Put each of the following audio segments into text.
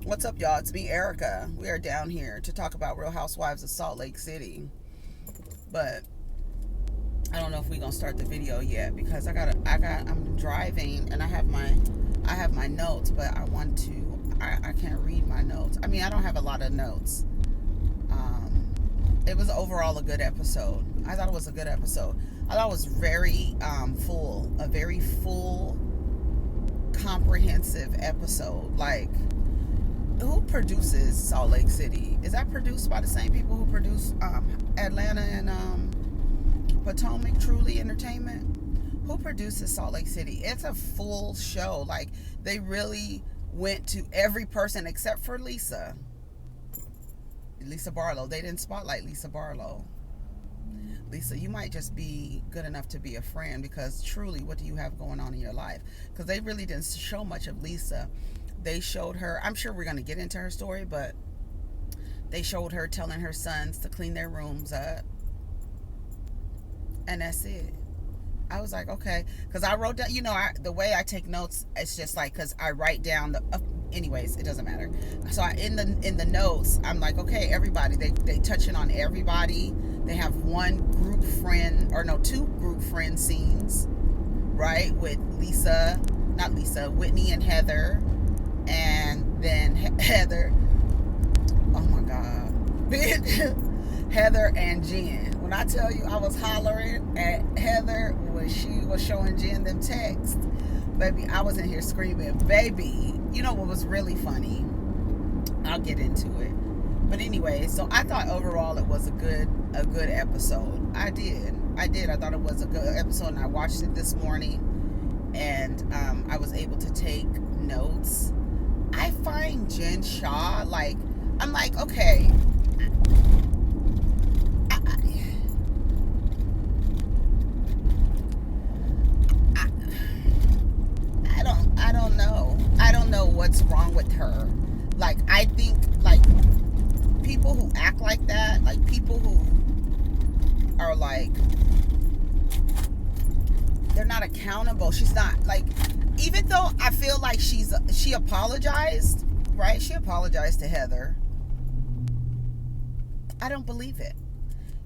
What's up, y'all? It's me, Erica. We are down here to talk about Real Housewives of Salt Lake City. But I don't know if we're gonna start the video yet because I'm driving and I have my notes, but I can't read my notes. I mean, I don't have a lot of notes. It was overall a good episode. I thought it was a good episode. I thought it was very full, a very full, comprehensive episode. Like, who produces Salt Lake City? Is that produced by the same people who produce Atlanta and Potomac, Truly Entertainment? Who produces Salt Lake City? It's a full show. Like, they really went to every person except for Lisa Barlow. They didn't spotlight Lisa Barlow. Lisa, you might just be good enough to be a friend, because truly, what do you have going on in your life? Because they really didn't show much of Lisa. They showed her, I'm sure we're going to get into her story, but they showed her telling her sons to clean their rooms up. And that's it. I was like, okay. Because I wrote down, the way I take notes, it's just like, because I write down anyways, it doesn't matter. So in the notes, I'm like, okay, everybody, they touching on everybody. They have one group friend, or no, two group friend scenes, right? With Whitney and Heather. And then Heather, oh my God, Heather and Jen. When I tell you I was hollering at Heather when she was showing Jen them texts, baby, I was in here screaming, baby. You know what was really funny? I'll get into it. But anyway, so I thought overall it was a good episode. I did. I thought it was a good episode, and I watched it this morning, and I was able to take notes. I find Jen Shah, like, I'm like, okay, I don't know what's wrong with her. Like, I think, like, people who act like that, like, people who are like, they're not accountable. She's not, like, even though I feel like she apologized, right? She apologized to Heather. I don't believe it.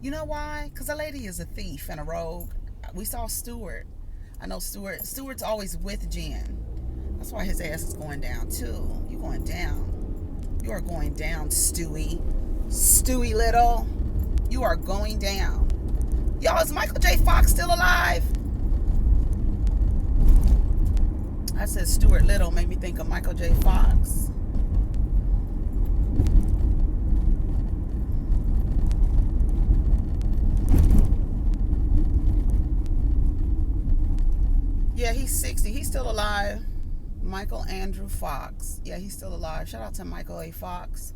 You know why? Because the lady is a thief and a rogue. We saw Stuart. I know Stuart's always with Jen. That's why his ass is going down too. You going down. You are going down, Stewie. Stewie Little. You are going down. Y'all, is Michael J. Fox still alive? I said Stuart Little, made me think of Michael J. Fox. Yeah, he's 60. He's still alive. Michael Andrew Fox. Yeah, he's still alive. Shout out to Michael A. Fox.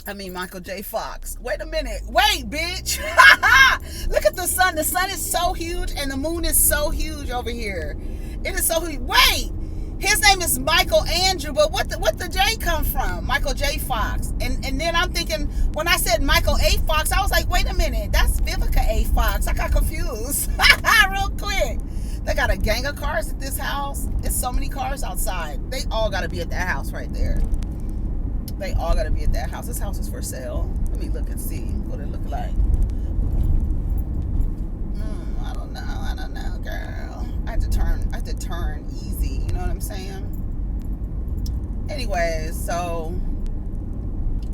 I mean, Michael J. Fox. Wait a minute. Wait, bitch. Look at the sun. The sun is so huge, and the moon is so huge over here. It is so huge. Wait. His name is Michael Andrew, but what the J come from? Michael J. Fox. And then I'm thinking, when I said Michael A. Fox, I was like, wait a minute. That's Vivica A. Fox. I got confused. Real quick. They got a gang of cars at this house. There's so many cars outside. They all got to be at that house right there. They all got to be at that house. This house is for sale. Let me look and see what it look like. I don't know, girl. I have to turn easy. You know what I'm saying? Anyways, so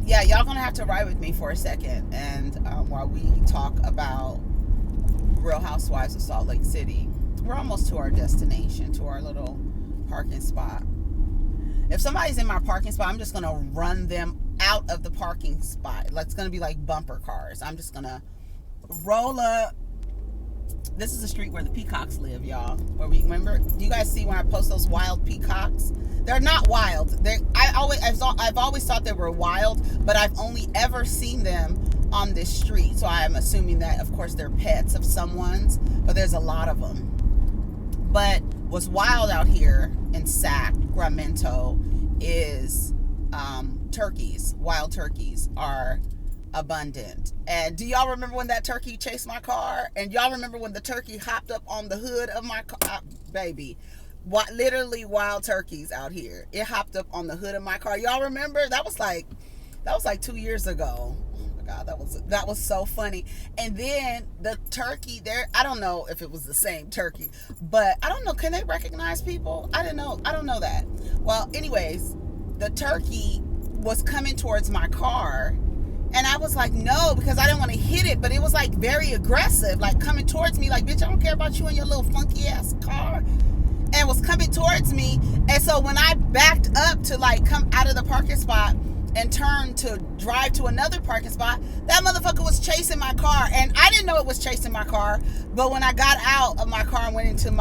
yeah, y'all gonna have to ride with me for a second, and while we talk about Real Housewives of Salt Lake City. We're almost to our destination, to our little parking spot. If somebody's in my parking spot, I'm just going to run them out of the parking spot. It's going to be like bumper cars. I'm just going to roll up. This is the street where the peacocks live, y'all. Where we remember, do you guys see when I post those wild peacocks? They're not wild. I've always thought they were wild, but I've only ever seen them on this street. So I'm assuming that, of course, they're pets of someone's, but there's a lot of them. But what's wild out here in Sacramento is turkeys. Wild turkeys are abundant. And do y'all remember when that turkey chased my car? And y'all remember when the turkey hopped up on the hood of my car? Baby, What, literally wild turkeys out here. It hopped up on the hood of my car. Y'all remember? That was like 2 years ago. Oh my God, that was so funny. And then the turkey there, I don't know if it was the same turkey, but I don't know. Can they recognize people? I don't know. I don't know that. Well, anyways, the turkey was coming towards my car. And I was like, no, because I didn't want to hit it, but it was like very aggressive, like coming towards me, like, bitch, I don't care about you and your little funky ass car. And was coming towards me. And so when I backed up to like come out of the parking spot and turn to drive to another parking spot, that motherfucker was chasing my car. And I didn't know it was chasing my car. But when I got out of my car and went into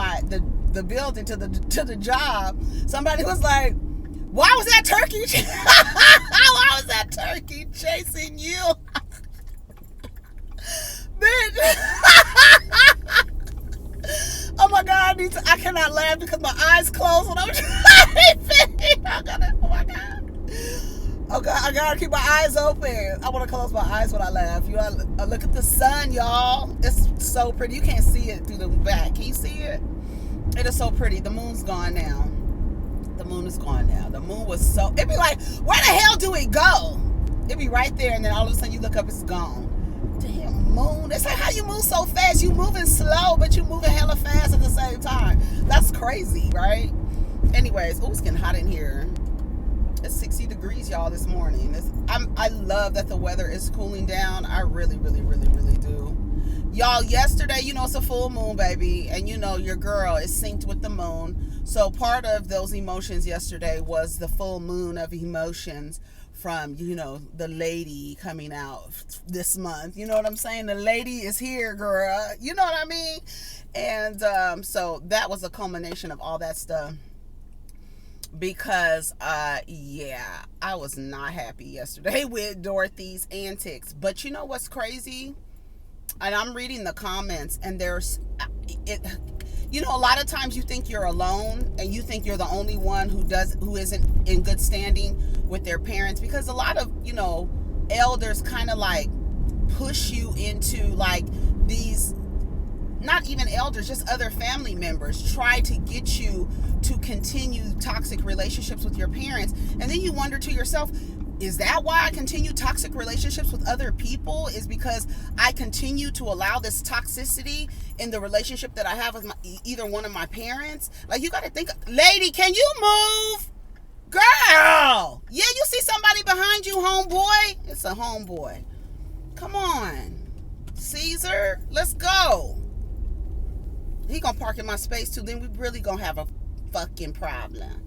the building to the job, somebody was like, why was that turkey? Why was that turkey chasing you? Bitch. Oh my God, I cannot laugh because my eyes closed when I'm driving. Oh my God. Oh God, I gotta keep my eyes open. I want to close my eyes when I laugh. You look at the sun, y'all. It's so pretty. You can't see it through the back. Can you see it? It is so pretty. The moon's gone now. The moon is gone now. The moon was so... It'd be like, where the hell do it go? It'd be right there, and then all of a sudden you look up, it's gone. Damn, moon. It's like, how you move so fast? You moving slow, but you moving hella fast at the same time. That's crazy, right? Anyways, it's getting hot in here. It's 60 degrees, y'all, this morning. I love that the weather is cooling down. I really, really, really, really do. Y'all, yesterday, it's a full moon, baby. And your girl is synced with the moon. So part of those emotions yesterday was the full moon of emotions from, the lady coming out this month. You know what I'm saying? The lady is here, girl. You know what I mean? And so that was a culmination of all that stuff. Because, I was not happy yesterday with Dorothy's antics. But you know what's crazy? And I'm reading the comments, and there's... a lot of times you think you're alone and you think you're the only one who isn't in good standing with their parents, because a lot of, elders kind of like push you into like these, not even elders, just other family members try to get you to continue toxic relationships with your parents. And then you wonder to yourself, is that why I continue toxic relationships with other people? Is because I continue to allow this toxicity in the relationship that I have with either one of my parents? Like, you got to think, lady, can you move? Girl! Yeah, you see somebody behind you, homeboy? It's a homeboy. Come on. Caesar, let's go. He gonna park in my space too. Then we really gonna have a fucking problem.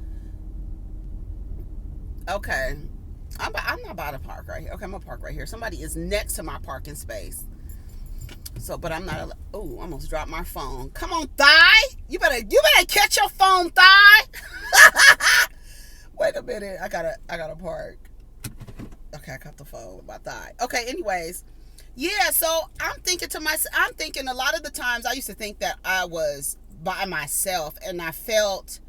Okay. I'm not about to park right here. Okay, I'm gonna park right here. Somebody is next to my parking space. So, but I'm not. Oh, almost dropped my phone. Come on, Thigh. You better catch your phone, Thigh. Wait a minute. I gotta park. Okay, I got the phone with my Thigh. Okay. Anyways, yeah. So I'm thinking to myself. I'm thinking a lot of the times I used to think that I was by myself, and I felt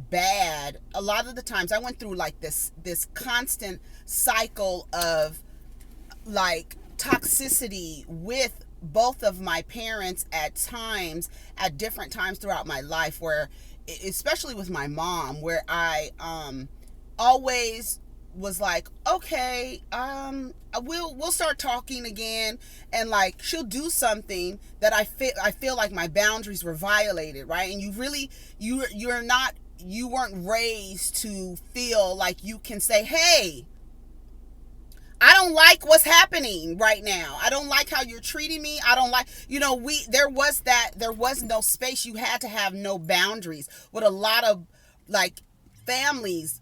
bad. A lot of the times I went through like this constant cycle of like toxicity with both of my parents at different times throughout my life, where especially with my mom, where I always was like, okay, we'll start talking again, and like she'll do something that I feel like my boundaries were violated, right? And you weren't raised to feel like you can say, hey, I don't like what's happening right now. I don't like how you're treating me. I don't like, there was no space. You had to have no boundaries. With a lot of like families,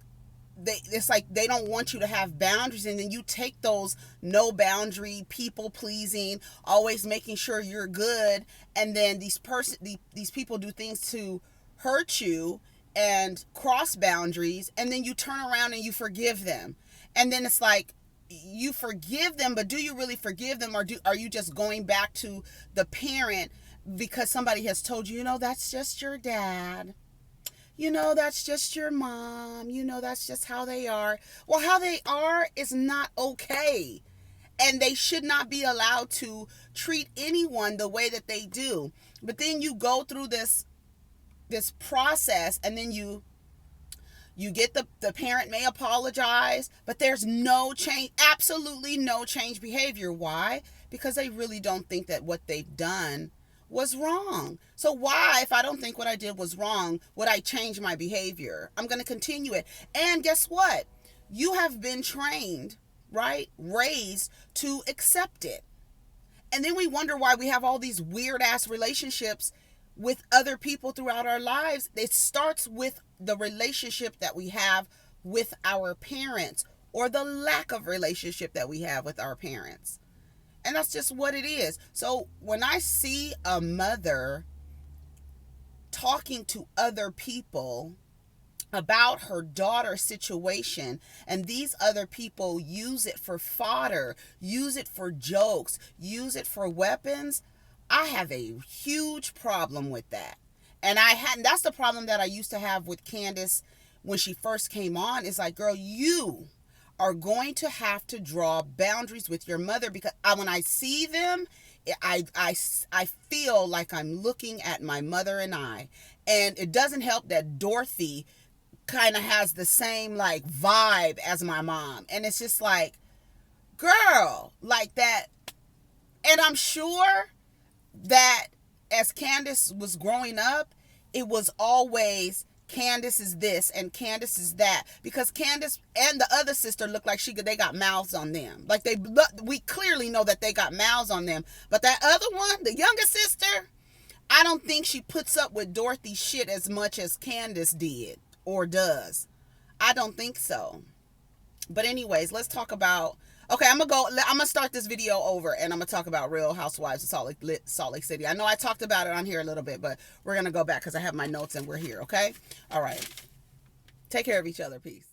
it's like they don't want you to have boundaries, and then you take those no boundary, people pleasing, always making sure you're good, and then these people do things to hurt you and cross boundaries, and then you turn around and you forgive them. And then it's like, you forgive them, but do you really forgive them, or are you just going back to the parent because somebody has told you, that's just your dad, that's just your mom, that's just how they are. Well, how they are is not okay, and they should not be allowed to treat anyone the way that they do. But then you go through this this process, and then you get the parent may apologize, but there's no change, absolutely no change behavior. Why? Because they really don't think that what they've done was wrong. So why, if I don't think what I did was wrong, would I change my behavior? I'm going to continue it. And guess what? You have been trained, right? Raised to accept it. And then we wonder why we have all these weird ass relationships with other people throughout our lives. It starts with the relationship that we have with our parents, or the lack of relationship that we have with our parents. And that's just what it is. So when I see a mother talking to other people about her daughter's situation, and these other people use it for fodder, use it for jokes, use it for weapons, I have a huge problem with that. And that's the problem that I used to have with Candace when she first came on. It's like, girl, you are going to have to draw boundaries with your mother, because when I see them, I feel like I'm looking at my mother and I. And it doesn't help that Dorothy kind of has the same like vibe as my mom. And it's just like, girl, like that. And I'm sure that as Candace was growing up, it was always Candace is this and Candace is that, because Candace and the other sister look like they got mouths on them. Like we clearly know that they got mouths on them. But that other one, the younger sister, I don't think she puts up with Dorothy's shit as much as Candace did or does. I don't think so. But anyways, let's talk about, okay, I'm gonna start this video over, and I'm gonna talk about Real Housewives of Salt Lake City. I know I talked about it on here a little bit, but we're gonna go back because I have my notes and we're here, okay? All right. Take care of each other. Peace.